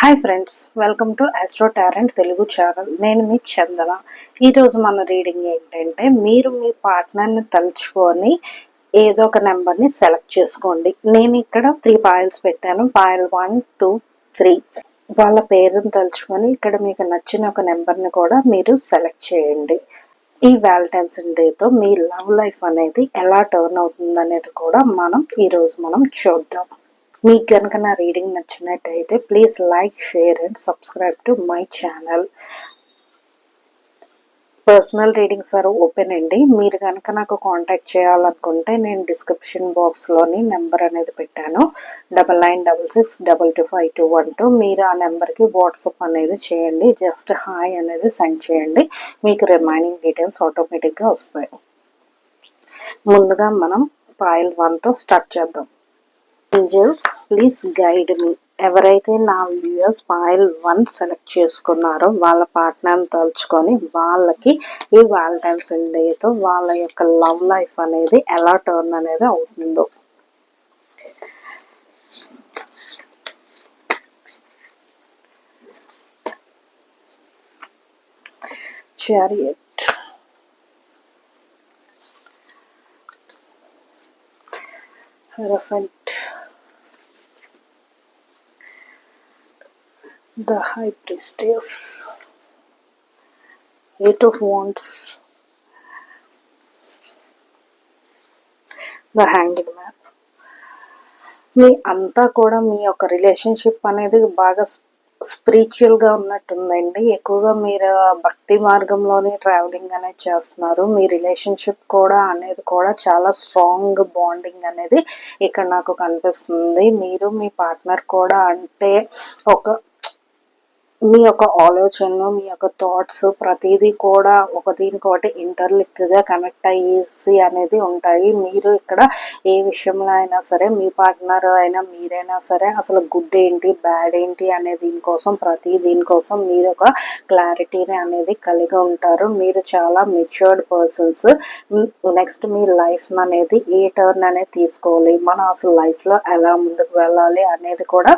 Hi friends, welcome to Astro Tarot Telugu channel. నేను మీ చందన. ఈరోజు మన రీడింగ్ ఏంటంటే, మీరు మీ పార్ట్నర్ని తలుచుకొని ఏదో ఒక నెంబర్ని సెలెక్ట్ చేసుకోండి. నేను ఇక్కడ 3 పాయల్స్ పెట్టాను. పాయల్ 1, 2, 3 వాళ్ళ పేరును తలుచుకొని ఇక్కడ మీకు నచ్చిన ఒక నెంబర్ని కూడా మీరు సెలెక్ట్ చేయండి. ఈ వ్యాలంటైన్స్ డేతో మీ లవ్ లైఫ్ అనేది ఎలా టర్న్ అవుతుంది అనేది కూడా ఈరోజు మనం చూద్దాం. మీకు కనుక నా రీడింగ్ నచ్చినట్టయితే please like, share and subscribe to my channel. Personal readings are open అండి. మీరు కనుక నాకు కాంటాక్ట్ చేయాలనుకుంటే నేను డిస్క్రిప్షన్ బాక్స్లోని నెంబర్ అనేది పెట్టాను, 9966225212. మీరు ఆ నెంబర్కి వాట్సాప్ అనేది చేయండి. జస్ట్ హాయ్ అనేది సెండ్ చేయండి. మీకు రిమైనింగ్ డీటెయిల్స్ ఆటోమేటిక్గా వస్తాయి. ముందుగా మనం పాయల్ 1తో స్టార్ట్ చేద్దాం. Angels please guide me. ఎవరైతే నా వ్యూయర్స్ పాయల్ 1 సెలెక్ట్ చేసుకున్నారో వాళ్ళ పార్ట్నర్ని తలుచుకొని వాళ్ళకి ఈ వ్యాలంటైన్స్ డేతో వాళ్ళ యొక్క లవ్ లైఫ్ అనేది ఎలా టర్న్ అనేది అవుతుందో. Chariot, hierophant, the High Priestess, 8 of Wands, the Hanged Man. మీ అంతా కూడా మీ యొక్క రిలేషన్షిప్ అనేది బాగా స్పిరిచువల్గా ఉన్నట్టుందండి. ఎక్కువగా మీరు భక్తి మార్గంలోనే ట్రావెలింగ్ అనేది చేస్తున్నారు. మీ రిలేషన్షిప్ కూడా అనేది కూడా చాలా స్ట్రాంగ్ బాండింగ్ అనేది ఇక్కడ నాకు కనిపిస్తుంది. మీరు మీ పార్ట్నర్ కూడా అంటే మీ యొక్క ఆలోచనలు, మీ యొక్క థాట్స్ ప్రతిదీ కూడా దీనికొకటి ఇంటర్లింక్గా కనెక్ట్ అయ్యేసి అనేది ఉంటాయి. మీరు ఇక్కడ ఏ విషయంలో అయినా సరే మీ పార్ట్నర్ అయినా మీరైనా సరే అసలు గుడ్ ఏంటి, బ్యాడ్ ఏంటి అనే దీనికోసం మీరు ఒక క్లారిటీని అనేది కలిగి ఉంటారు. మీరు చాలా మెచ్యూర్డ్ పర్సన్స్. నెక్స్ట్ మీ లైఫ్ అనేది ఏ టర్న్ అనేది తీసుకోవాలి, మనం అసలు లైఫ్లో ఎలా ముందుకు వెళ్ళాలి అనేది కూడా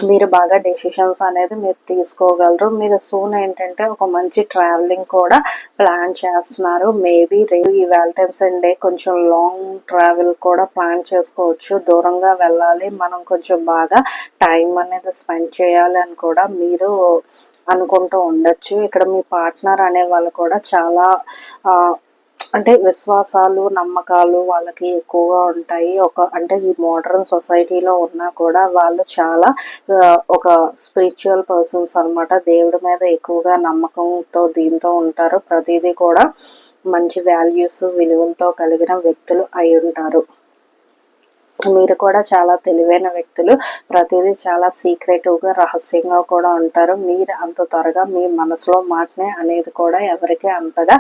మీరు బాగా డెసిషన్స్ అనేది మీరు తీసుకోగలరు. మీరు సూన్ ఏంటంటే ఒక మంచి ట్రావెలింగ్ కూడా ప్లాన్ చేస్తున్నారు. మేబీ రేపు ఈ వ్యాలంటైన్స్ డే కొంచెం లాంగ్ ట్రావెల్ కూడా ప్లాన్ చేసుకోవచ్చు. దూరంగా వెళ్ళాలి, మనం కొంచెం బాగా టైం అనేది స్పెండ్ చేయాలి అని కూడా మీరు అనుకుంటూ ఉండొచ్చు. ఇక్కడ మీ పార్ట్నర్ అనే వాళ్ళు కూడా చాలా అంటే విశ్వాసాలు, నమ్మకాలు వాళ్ళకి ఎక్కువగా ఉంటాయి. అంటే ఈ మోడర్న్ సొసైటీలో ఉన్నా కూడా వాళ్ళు చాలా ఒక స్పిరిచువల్ పర్సన్స్ అనమాట. దేవుడి మీద ఎక్కువగా నమ్మకంతో దీంతో ఉంటారు. ప్రతిదీ కూడా మంచి వాల్యూస్, విలువలతో కలిగిన వ్యక్తులు అయి ఉంటారు. మీరు కూడా చాలా తెలివైన వ్యక్తులు. ప్రతిదీ చాలా సీక్రెటివ్గా, రహస్యంగా కూడా ఉంటారు. మీరు అంత త్వరగా మీ మనసులో మాటనే అనేది కూడా ఎవరికి అంతగా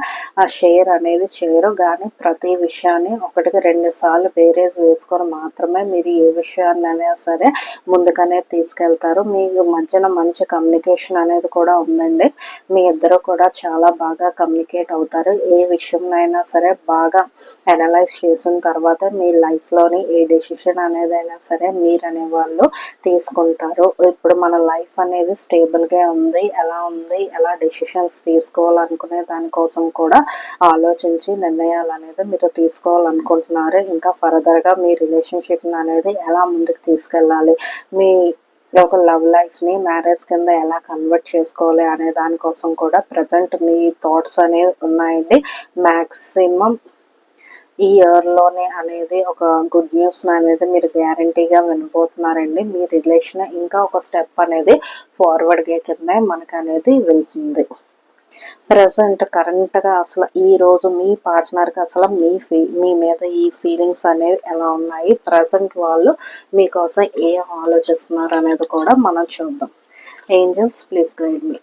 షేర్ అనేది చేయరు. కానీ ప్రతి విషయాన్ని 1-2 సార్లు బేరేజ్ వేసుకొని మాత్రమే మీరు ఏ విషయాన్ని అయినా సరే ముందుకనే తీసుకెళ్తారు. మీ మధ్యన మంచి కమ్యూనికేషన్ అనేది కూడా ఉందండి. మీ ఇద్దరు కూడా చాలా బాగా కమ్యూనికేట్ అవుతారు. ఏ విషయంలో అయినా సరే బాగా అనలైజ్ చేసిన తర్వాత మీ లైఫ్లోని ఏ డెసిషన్ అనేదైనా సరే మీరు అనేవాళ్ళు తీసుకుంటారు. ఇప్పుడు మన లైఫ్ అనేది స్టేబుల్గా ఉంది, ఎలా డెసిషన్స్ తీసుకోవాలనుకునే దానికోసం కూడా ఆలోచించి నిర్ణయాలు అనేది మీరు తీసుకోవాలనుకుంటున్నారు. ఇంకా ఫర్దర్గా మీ రిలేషన్షిప్ అనేది ఎలా ముందుకు తీసుకెళ్ళాలి, మీ ఒక లవ్ లైఫ్ని మ్యారేజ్ కింద ఎలా కన్వర్ట్ చేసుకోవాలి అనే దానికోసం కూడా ప్రజెంట్ మీ థాట్స్ అనేవి ఉన్నాయండి. మ్యాక్సిమం ఈ ఇయర్లోనే అనేది ఒక గుడ్ న్యూస్ అనేది మీరు గ్యారంటీగా వినబోతున్నారండి. మీ రిలేషన్ ఇంకా ఒక స్టెప్ అనేది ఫార్వర్డ్గా కింద మనకు అనేది వెళ్తుంది. ప్రజెంట్ కరెంట్గా అసలు ఈరోజు మీ పార్ట్నర్కి అసలు మీ మీద ఈ ఫీలింగ్స్ అనేవి ఎలా ఉన్నాయి, ప్రజెంట్ వాళ్ళు మీకోసం ఏం ఆలోచిస్తున్నారు అనేది కూడా మనం చూద్దాం. Angels please guide me.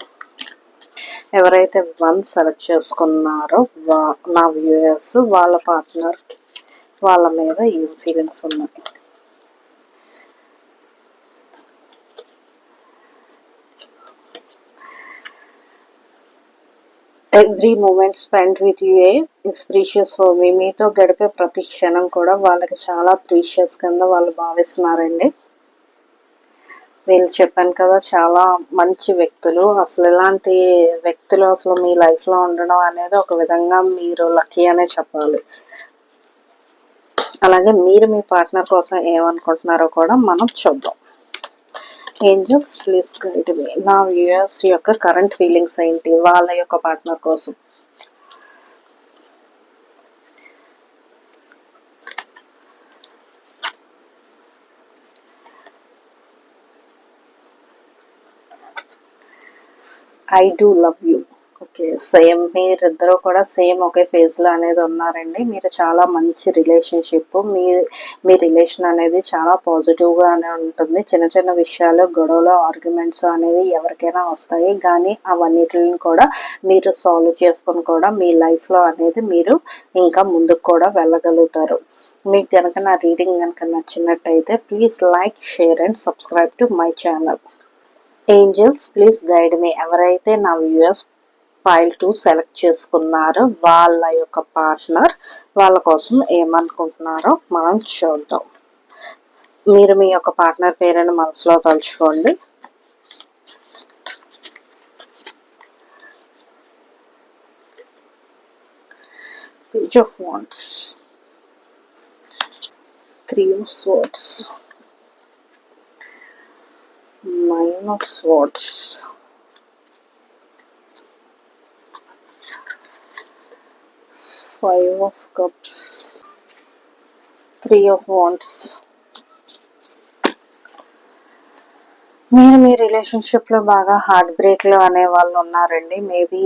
ఎవరైతే 1 సెలెక్ట్ చేసుకున్నారో నా వ్యూయర్స్ వాళ్ళ పార్ట్నర్కి వాళ్ళ మీద ఏం ఫీలింగ్స్ ఉన్నాయి. Every moment spend with you is precious for me. మీతో గడిపే ప్రతి క్షణం కూడా వాళ్ళకి చాలా ప్రీషియస్ కింద వాళ్ళు భావిస్తున్నారండి. వీళ్ళు చెప్పాను కదా చాలా మంచి వ్యక్తులు. అసలు ఇలాంటి వ్యక్తులు అసలు మీ లైఫ్లో ఉండడం అనేది ఒక విధంగా మీరు లక్కీ అనే చెప్పాలి. అలాగే మీరు మీ పార్ట్నర్ కోసం ఏమనుకుంటున్నారో కూడా మనం చూద్దాం. ఏంజల్స్ ప్లీజ్ గైడ్ మీ. నా వ్యూయర్స్ యొక్క కరెంట్ ఫీలింగ్స్ ఏంటి వాళ్ళ యొక్క పార్ట్నర్ కోసం? I do love you. Okay, same మీరిద్దరూ కూడా సేమ్ ఒకే ఫేజ్లో అనేది ఉన్నారండి. మీరు చాలా మంచి రిలేషన్షిప్. మీ రిలేషన్ అనేది చాలా పాజిటివ్గానే ఉంటుంది. చిన్న చిన్న విషయాలు, గొడవలు, ఆర్గ్యుమెంట్స్ అనేవి ఎవరికైనా వస్తాయి, కానీ అవన్నిటిని కూడా మీరు సాల్వ్ చేసుకొని కూడా మీ లైఫ్లో అనేది మీరు ఇంకా ముందుకు కూడా వెళ్ళగలుగుతారు. మీకు కనుక నా రీడింగ్ కనుక నచ్చినట్టయితే please like, share and subscribe to my channel. Angels please guide me. ఎవరైతే నా వ్యూయర్స్ ఫైల్ 2 సెలెక్ట్ చేసుకున్నారో వాళ్ళ యొక్క పార్ట్నర్ వాళ్ళ కోసం ఏమనుకుంటున్నారో మనం చూద్దాం. మీరు మీ యొక్క పార్ట్నర్ పేరుని మనసులో తలుచుకోండి. Page of wands, 3 of swords, 9 of swords, 5 of cups, 3 of wands. మీరు మీ రిలేషన్షిప్లో బాగా హార్ట్ బ్రేక్లో అనే వాళ్ళు ఉన్నారండి. మేబీ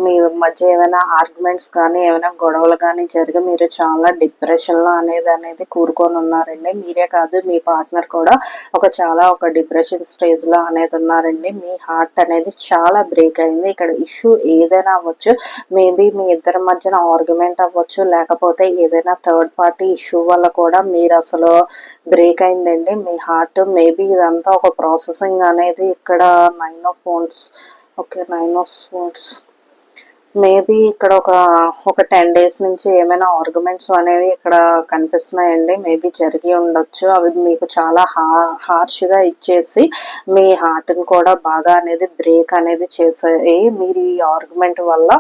మీ మధ్య ఏమైనా ఆర్గ్యుమెంట్స్ కానీ ఏమైనా గొడవలు కానీ జరిగి మీరు చాలా డిప్రెషన్లో అనేది కూరుకొని ఉన్నారండి. మీరే కాదు మీ పార్ట్నర్ కూడా ఒక డిప్రెషన్ స్టేజ్లో అనేది ఉన్నారండి. మీ హార్ట్ అనేది చాలా బ్రేక్ అయింది. ఇక్కడ ఇష్యూ ఏదైనా అవ్వచ్చు. మేబీ మీ ఇద్దరి మధ్యన ఆర్గ్యుమెంట్ అవ్వచ్చు, లేకపోతే ఏదైనా థర్డ్ పార్టీ ఇష్యూ వల్ల కూడా మీరు అసలు బ్రేక్ అయిందండి మీ హార్ట్. మేబీ ఇదంతా ఒక ప్రాసెసింగ్ అనేది ఇక్కడ 9 of wands. Okay, 9 of swords. Maybe ఇక్కడ ఒక 10 days నుంచి ఏమైనా ఆర్గ్యుమెంట్స్ అనేవి ఇక్కడ కనిపిస్తున్నాయండి. మేబీ జరిగి ఉండొచ్చు. అవి మీకు చాలా హార్ష్గా ఇచ్చేసి మీ హార్ట్ని కూడా బాగా అనేది బ్రేక్ అనేది చేసాయి. మీరు ఈ ఆర్గ్యుమెంట్ వల్ల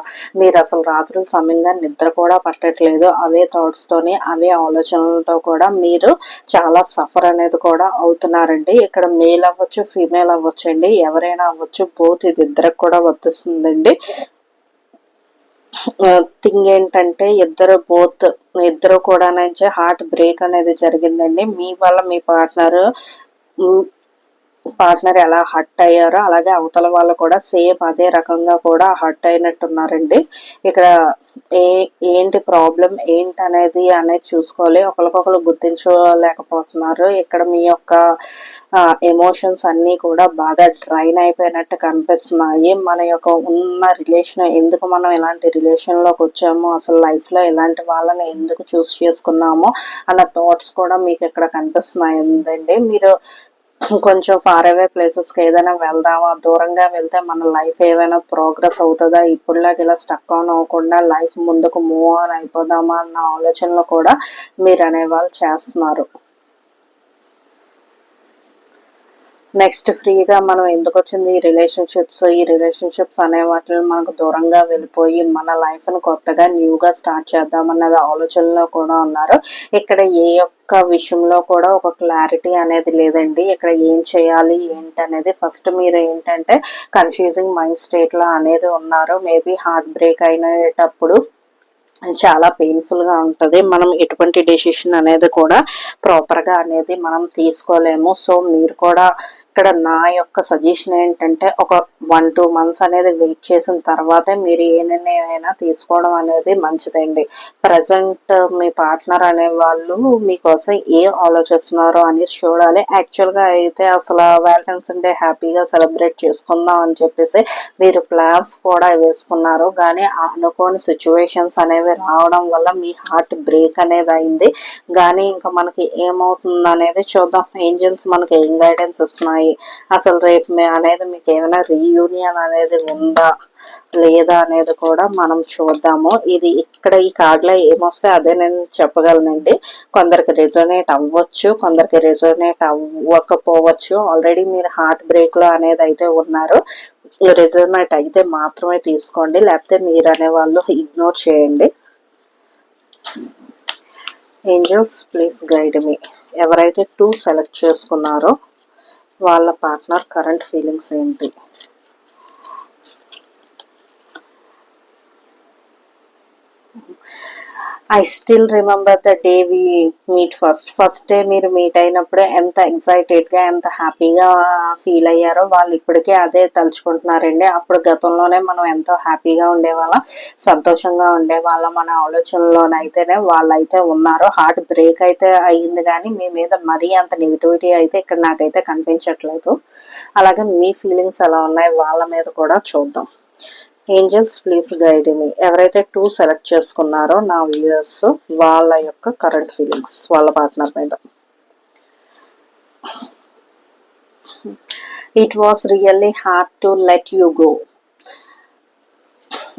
మీరు అసలు రాత్రులు సమయంగా నిద్ర కూడా పట్టట్లేదు. అవే థాట్స్తోని అవే ఆలోచనలతో కూడా మీరు చాలా సఫర్ అనేది కూడా అవుతున్నారండి. ఇక్కడ మేల్ అవ్వచ్చు, ఫీమేల్ అవ్వచ్చు అండి, ఎవరైనా అవ్వచ్చు. బోత్ ఇది ఇద్దరికి కూడా వర్తిస్తుందండి. థింగ్ ఏంటంటే ఇద్దరు కూడా నుంచి హార్ట్ బ్రేక్ అనేది జరిగిందండి. మీ వల్ల మీ పార్ట్నర్ ఎలా హర్ట్ అయ్యారో అలాగే అవతల వాళ్ళు కూడా సేమ్ అదే రకంగా కూడా హర్ట్ అయినట్టున్నారండి. ఇక్కడ ఏంటి ప్రాబ్లం ఏంటి అనేది చూసుకోవాలి. ఒకరికొకరు గుర్తించలేకపోతున్నారు. ఇక్కడ మీ యొక్క ఎమోషన్స్ అన్నీ కూడా బాగా డ్రైన్ అయిపోయినట్టు కనిపిస్తున్నాయి. మన యొక్క ఉన్న రిలేషన్, ఎందుకు మనం ఇలాంటి రిలేషన్లోకి వచ్చాము, అసలు లైఫ్లో ఇలాంటి వాళ్ళని ఎందుకు చూస్ చేసుకున్నామో అన్న థాట్స్ కూడా మీకు ఇక్కడ కనిపిస్తున్నాయండి. మీరు కొంచెం ఫార్ అవే ప్లేసెస్కి ఏదైనా వెళ్దామా, దూరంగా వెళ్తే మన లైఫ్ ఏమైనా ప్రోగ్రెస్ అవుతుందా, ఇప్పుడులాగా ఇలా స్టక్ ఆన్ అవ్వకుండా లైఫ్ ముందుకు మూవ్ ఆన్ అయిపోదామా అన్న ఆలోచనలో కూడా మీరు అనేవాళ్ళు చేస్తున్నారు. నెక్స్ట్ ఫ్రీగా మనం ఎందుకు వచ్చింది ఈ రిలేషన్షిప్స్ అనే వాటిని మనకు దూరంగా వెళ్ళిపోయి మన లైఫ్ను కొత్తగా న్యూగా స్టార్ట్ చేద్దామన్నది ఆలోచనలో కూడా ఉన్నారు. ఇక్కడ ఏ ఒక్క విషయంలో కూడా ఒక క్లారిటీ అనేది లేదండి. ఇక్కడ ఏం చేయాలి ఏంటి అనేది ఫస్ట్ మీరు ఏంటంటే కన్ఫ్యూజింగ్ మైండ్ స్టేట్లో అనేది ఉన్నారు. మేబీ హార్ట్ బ్రేక్ అయినప్పుడు చాలా పెయిన్ఫుల్గా ఉంటుంది. మనం ఎటువంటి డెసిషన్ అనేది కూడా ప్రాపర్గా అనేది మనం తీసుకోలేము. సో మీరు కూడా ఇక్కడ నా యొక్క సజెషన్ ఏంటంటే ఒక 1-2 months అనేది వెయిట్ చేసిన తర్వాతే మీరు ఏ నిర్ణయం తీసుకోవడం అనేది మంచిదండి. ప్రజెంట్ మీ పార్ట్నర్ అనే వాళ్ళు మీకోసం ఏం ఆలోచిస్తున్నారో అని చూడాలి. యాక్చువల్గా అయితే అసలు వ్యాలంటైన్స్ డే హ్యాపీగా సెలబ్రేట్ చేసుకుందాం అని చెప్పేసి మీరు ప్లాన్స్ కూడా వేసుకున్నారు. కానీ అనుకోని సిచ్యువేషన్స్ అనేవి రావడం వల్ల మీ హార్ట్ బ్రేక్ అనేది అయింది. కానీ ఇంకా మనకి ఏమవుతుంది అనేది చూద్దాం. ఏంజల్స్ మనకి ఏం గైడెన్స్ ఇస్తున్నాయి ఉన్నాయి. అసలు రేపు అనేది మీకు ఏమైనా రీయూనియన్ అనేది ఉందా లేదా అనేది కూడా మనం చూద్దాము. ఇది ఇక్కడ ఈ కార్డులో ఏమొస్తే అదే నేను చెప్పగలనండి. కొందరికి రెజోనేట్ అవ్వచ్చు, కొందరికి రెజోనేట్ అవ్వకపోవచ్చు. ఆల్రెడీ మీరు హార్ట్ బ్రేక్ లో అనేది అయితే ఉన్నారు. రెజోనేట్ అయితే మాత్రమే తీసుకోండి, లేకపోతే మీరు అనే వాళ్ళు ఇగ్నోర్ చేయండి. Angels please guide me. ఎవరైతే 2 సెలెక్ట్ చేసుకున్నారో వాళ్ళ పార్ట్నర్ కరెంట్ ఫీలింగ్స్ ఏంటి? I still remember the day we meet first day మీరు మీట్ అయినప్పుడు ఎంత ఎక్సైటెడ్గా ఎంత హ్యాపీగా ఫీల్ అయ్యారో వాళ్ళు ఇప్పటికే అదే తలుచుకుంటున్నారండి. అప్పుడు గతంలోనే మనం ఎంతో హ్యాపీగా ఉండేవాళ్ళం, సంతోషంగా ఉండేవాళ్ళం మన ఆలోచనలోనైతేనే వాళ్ళైతే ఉన్నారు. హార్ట్ బ్రేక్ అయితే అయ్యింది కానీ మీ మీద మరీ అంత నెగిటివిటీ అయితే ఇక్కడ నాకైతే కనిపించట్లేదు. అలాగే మీ ఫీలింగ్స్ ఎలా ఉన్నాయి వాళ్ళ మీద కూడా చూద్దాం. Angels please guide me. ఎవరైతే 2 సెలెక్ట్ చేసుకున్నారో నా వ్యూయర్స్ వాళ్ళ యొక్క కరెంట్ ఫీలింగ్స్ వాళ్ళ పార్ట్నర్ మీద. It was really hard to let you go.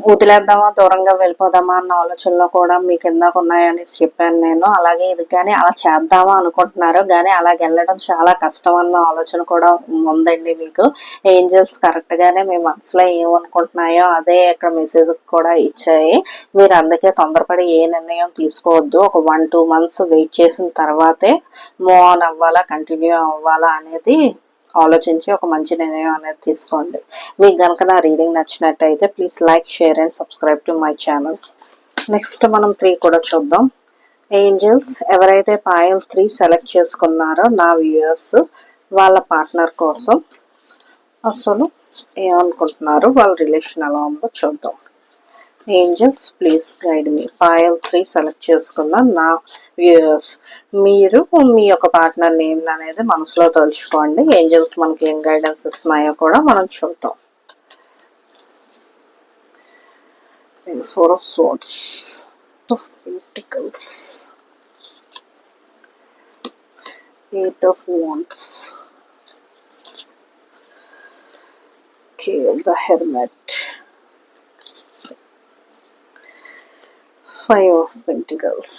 వదిలేద్దామా, దూరంగా వెళ్ళిపోదామా అన్న ఆలోచనలో కూడా మీకు ఇందాక ఉన్నాయని చెప్పాను నేను. అలాగే ఇది కానీ అలా చేద్దామా అనుకుంటున్నారు కానీ అలాగ వెళ్ళడం చాలా కష్టం అన్న ఆలోచన కూడా ఉందండి మీకు. ఏంజల్స్ కరెక్ట్ గానే మీ మనసులో ఏమనుకుంటున్నాయో అదే ఇక్కడ మెసేజ్ కూడా ఇచ్చాయి. మీరు అందుకే తొందరపడి ఏ నిర్ణయం తీసుకోవద్దు. ఒక 1-2 months వెయిట్ చేసిన తర్వాతే మూవ్ ఆన్ అవ్వాలా కంటిన్యూ అవ్వాలా అనేది ఆలోచించి ఒక మంచి నిర్ణయం అనేది తీసుకోండి. మీకు కనుక నా రీడింగ్ నచ్చినట్టయితే please like, share and subscribe to my channel. Next మనం 3 కూడా చూద్దాం. ఏంజల్స్ ఎవరైతే పాయల్ 3 సెలెక్ట్ చేసుకున్నారో నా వ్యూయర్స్ వాళ్ళ పార్ట్నర్ కోసం అసలు ఏమనుకుంటున్నారు, వాళ్ళ రిలేషన్ ఎలా ఉందో చూద్దాం. Angels please guide me. Payal 3 select చేసుకున్న నా వ్యూయర్స్ మీరు మీ యొక్క పార్ట్నర్ నేమ్ అనేది మనసులో తలుచుకోండి. ఏంజల్స్ మనకి ఏం గైడెన్స్ ఇస్తున్నాయో కూడా మనం చూద్దాం. 4 of Swords, of Pentacles, 8 of Wands, okay, the Hermit, 5 of Pentacles.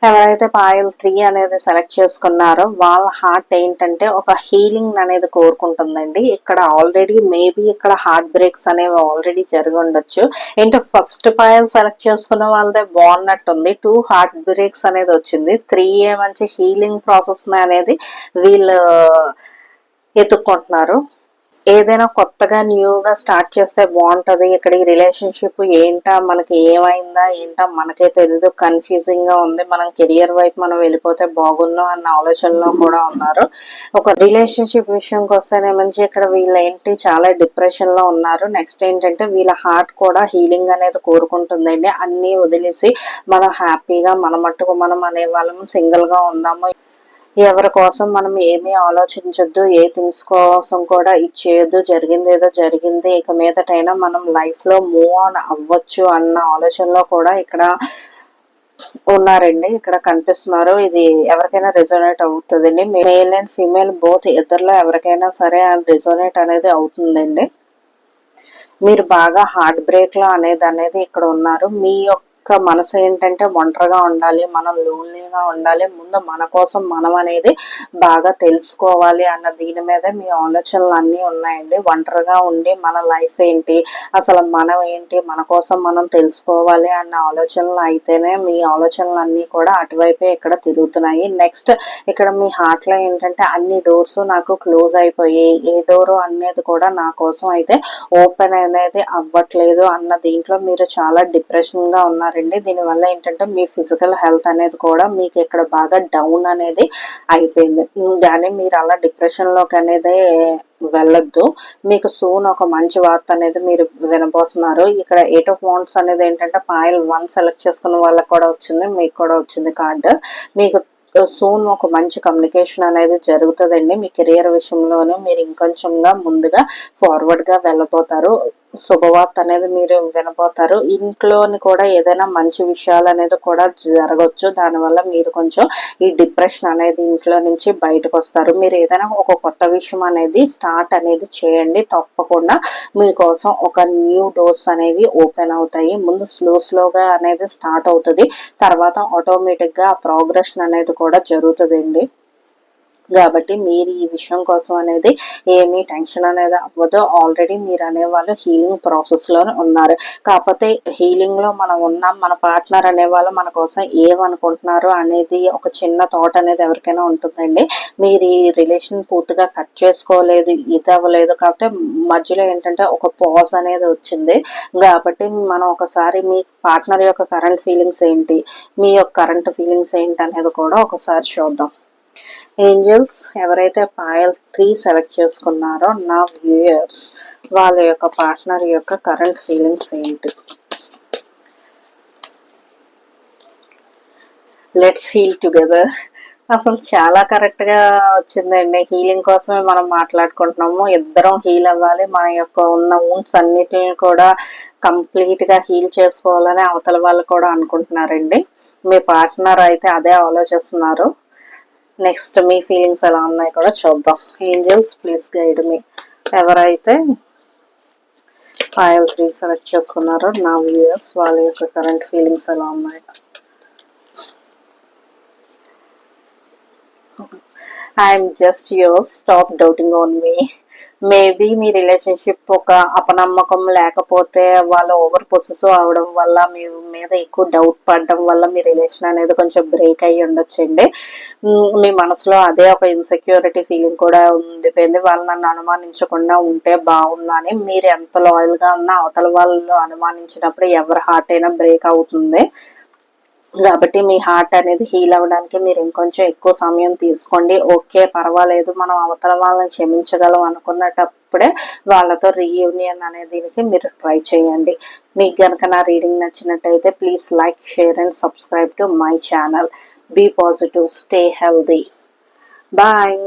ఎవరైతే పాయల్ 3 అనేది సెలెక్ట్ చేసుకున్నారో వాళ్ళ హార్ట్ ఏంటంటే ఒక హీలింగ్ అనేది కోరుకుంటుందండి. ఇక్కడ ఆల్రెడీ మేబీ ఇక్కడ హార్ట్ బ్రేక్స్ అనేవి ఆల్రెడీ జరిగి ఉండొచ్చు. ఏంటో ఫస్ట్ పాయల్ సెలెక్ట్ చేసుకున్న వాళ్ళదే బాగున్నట్టుంది. 2 హార్ట్ బ్రేక్స్ అనేది వచ్చింది. 3 మంచి హీలింగ్ ప్రాసెస్ అనేది వీళ్ళు ఎత్తుక్కుంటున్నారు. ఏదైనా కొత్తగా న్యూగా స్టార్ట్ చేస్తే బాగుంటది. ఇక్కడ ఈ రిలేషన్షిప్ ఏంటా, మనకి ఏమైందా ఏంటా మనకే తెలీదు, కన్ఫ్యూజింగ్ గా ఉంది, మనం కెరియర్ వైపు మనం వెళ్ళిపోతే బాగున్నాం అన్న ఆలోచనలో కూడా ఉన్నారు. ఒక రిలేషన్షిప్ విషయంకి వస్తేనే మంచి ఇక్కడ వీళ్ళు ఏంటి చాలా డిప్రెషన్ లో ఉన్నారు. నెక్స్ట్ ఏంటంటే వీళ్ళ హార్ట్ కూడా హీలింగ్ అనేది కోరుకుంటుందండి. అన్ని వదిలేసి మనం హ్యాపీగా మన మట్టుకు మనం అనే వాళ్ళము సింగిల్ గా ఉందాము, ఎవరి కోసం మనం ఏమీ ఆలోచించొద్దు, ఏ థింగ్స్ కోసం కూడా ఇచ్చేయద్దు, జరిగింది ఏదో జరిగింది, ఇక మీదటైనా మనం లైఫ్ లో మూవ్ ఆన్ అవ్వచ్చు అన్న ఆలోచనలో కూడా ఇక్కడ ఉన్నారండి. ఇక్కడ కనిపిస్తున్నారు. ఇది ఎవరికైనా రెజోనేట్ అవుతుందండి. మేల్ అండ్ ఫీమేల్ బోత్ ఇద్దరిలో ఎవరికైనా సరే రెజోనేట్ అనేది అవుతుందండి. మీరు బాగా హార్ట్ బ్రేక్ లో అనేది ఇక్కడ ఉన్నారు. మీ యొక్క మనసు ఏంటంటే ఒంటరిగా ఉండాలి, మనం లోన్లీగా ఉండాలి, ముందు మన కోసం మనం అనేది బాగా తెలుసుకోవాలి అన్న దీని మీద మీ ఆలోచనలు అన్నీ ఉన్నాయండి. ఒంటరిగా ఉండి మన లైఫ్ ఏంటి, అసలు మనం ఏంటి, మన కోసం మనం తెలుసుకోవాలి అన్న ఆలోచనలు అయితేనే మీ ఆలోచనలు అన్నీ కూడా అటువైపే ఇక్కడ తిరుగుతున్నాయి. నెక్స్ట్ ఇక్కడ మీ హార్ట్ లో ఏంటంటే అన్ని డోర్స్ నాకు క్లోజ్ అయిపోయాయి, ఏ డోర్ అనేది కూడా నా కోసం అయితే ఓపెన్ అనేది అవ్వట్లేదు అన్న దీంట్లో మీరు చాలా డిప్రెషన్ గా ఉన్నారండి. దీనివల్ల ఏంటంటే మీ ఫిజికల్ హెల్త్ అనేది కూడా మీకు ఇక్కడ బాగా డౌన్ అనేది అయిపోయింది. కానీ మీరు అలా డిప్రెషన్ లోకి అనేది వెళ్ళొద్దు. మీకు సూన్ ఒక మంచి వార్త అనేది మీరు వినబోతున్నారు. ఇక్కడ 8 of Wands అనేది ఏంటంటే పాయల్ 1 సెలెక్ట్ చేసుకున్న వాళ్ళకి కూడా వచ్చింది, మీకు కూడా వచ్చింది కార్డు. మీకు సూన్ ఒక మంచి కమ్యూనికేషన్ అనేది జరుగుతుందండి. మీ కెరియర్ విషయంలోనే మీరు ఇంకొంచెంగా ముందుగా ఫార్వర్డ్ గా వెళ్ళబోతారు. శుభవార్త అనేది మీరు వినబోతారు. ఇంట్లోని కూడా ఏదైనా మంచి విషయాలు అనేది కూడా జరగవచ్చు. దానివల్ల మీరు కొంచెం ఈ డిప్రెషన్ అనేది ఇంట్లో నుంచి బయటకు వస్తారు. మీరు ఏదైనా ఒక కొత్త విషయం అనేది స్టార్ట్ అనేది చేయండి. తప్పకుండా మీకోసం ఒక న్యూ డోర్స్ అనేవి ఓపెన్ అవుతాయి. ముందు స్లోగా అనేది స్టార్ట్ అవుతుంది. తర్వాత ఆటోమేటిక్గా ఆ ప్రోగ్రెషన్ అనేది కూడా జరుగుతుందండి. కాబట్టి మీరు ఈ విషయం కోసం అనేది ఏమీ టెన్షన్ అనేది అవ్వదు. ఆల్రెడీ మీరు అనేవాళ్ళు హీలింగ్ ప్రాసెస్లో ఉన్నారు. కాకపోతే హీలింగ్లో మనం ఉన్నాం, మన పార్ట్నర్ అనేవాళ్ళు మన కోసం ఏమనుకుంటున్నారు అనేది ఒక చిన్న థాట్ అనేది ఎవరికైనా ఉంటుందండి. మీరు ఈ రిలేషన్ పూర్తిగా కట్ చేసుకోలేదు, ఇది అవ్వలేదు. కాకపోతే మధ్యలో ఏంటంటే ఒక పాజ్ అనేది వచ్చింది. కాబట్టి మనం ఒకసారి మీ పార్ట్నర్ యొక్క కరెంట్ ఫీలింగ్స్ ఏంటి, మీ యొక్క కరెంట్ ఫీలింగ్స్ ఏంటి అనేది కూడా ఒకసారి చూద్దాం. ఏంజల్స్ ఎవరైతే పాయల్ 3 సెలెక్ట్ చేసుకున్నారో నా వ్యూయర్స్ వాళ్ళ యొక్క పార్ట్నర్ యొక్క కరెంట్ ఫీలింగ్స్ ఏంటి? Let's heal together. అసలు చాలా కరెక్ట్గా వచ్చిందండి. హీలింగ్ కోసమే మనం మాట్లాడుకుంటున్నాము. ఇద్దరం హీల్ అవ్వాలి, మన యొక్క ఉన్న ఊన్స్ అన్నిటిని కూడా కంప్లీట్గా హీల్ చేసుకోవాలని అవతల వాళ్ళు కూడా అనుకుంటున్నారండి. మీ పార్ట్నర్ అయితే అదే ఆలోచిస్తున్నారు. నెక్స్ట్ మీ ఫీలింగ్స్ ఎలా ఉన్నాయి కూడా చూద్దాం. Angels please guide me. ఎవరైతే పాయల్ 3 సెలెక్ట్ చేసుకున్నారో నా వ్యూయర్స్ వాళ్ళ యొక్క కరెంట్ ఫీలింగ్స్ ఎలా ఉన్నాయి? I'm just yours, stop doubting on me. Maybe me relationship ఒక అపనమ్మకం లేకపోతే వాళ్ళు ఓవర్ పొసెసివ్ అవడం వల్ల మీ మీద ఎక్కువ డౌట్ పడడం వల్ల మీ రిలేషన్ అనేది కొంచెం బ్రేక్ అయ్యి ఉండొచ్చండి. మీ మనసులో అదే ఒక ఇన్సెక్యూరిటీ ఫీలింగ్ కూడా ఉండిపోయింది. వాళ్ళు నన్ను అనుమానించకుండా ఉంటే బాగున్నా అని. మీరు ఎంత లాయల్గా ఉన్నా అవతల వాళ్ళు అనుమానించినప్పుడు ఎవరి హార్ట్ అయినా బ్రేక్ అవుతుంది. కాబట్టి మీ హార్ట్ అనేది హీల్ అవ్వడానికి మీరు ఇంకొంచెం ఎక్కువ సమయం తీసుకోండి. ఓకే పర్వాలేదు, మనం అవతల వాళ్ళని క్షమించగలం అనుకున్నటప్పుడే వాళ్ళతో రీయూనియన్ అనే దీనికి మీరు ట్రై చేయండి. మీకు కనుక నా రీడింగ్ నచ్చినట్టయితే please like, share and subscribe to my channel. Be positive, stay healthy. Bye.